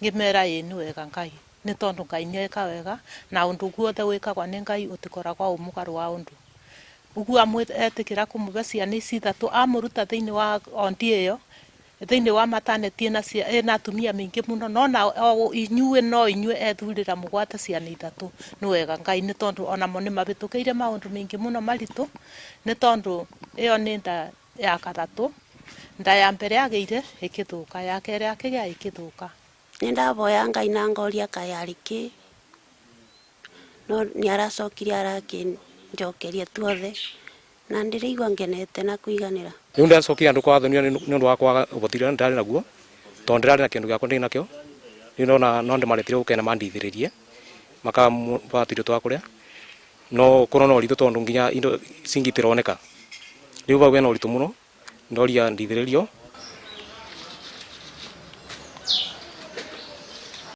ngimera ni wega Ngai ni tondu Ngai ni eka wega na undu guothe wikagwa ni Ngai utikoragwa umugaru wa undu ugu amwetikira kumuve ciana ici ithatu amuruta thiini wa ondi iyo thiini wa maternity na atumia maingi muno no inyue no inyue ethurira mugwate ciana ithatu ni wega Ngai ni tondu onamo ni mabitukiire maundu maingi muno maritu ni tondu iyo ni nda ya kathatu nda ya mbere ageire ikithuka ya kere akigia ikithuka ni ndavoya Ngai na ngoria kayariki no ni aracokire arakinjokeria tuothe na ndirigwa ngenete na kuiganira riu ndacokire andu kwathonio ni undu wa kwaga ubotire ndari naguo tondu ndirari na kindu giakwa ndi nakio ni no ndimaretire gukena mandithiririe makabatire twa kuria no korona uritu tondu nginya indo cingitironeka riu bau bena uritu muno ndoria ndithiririo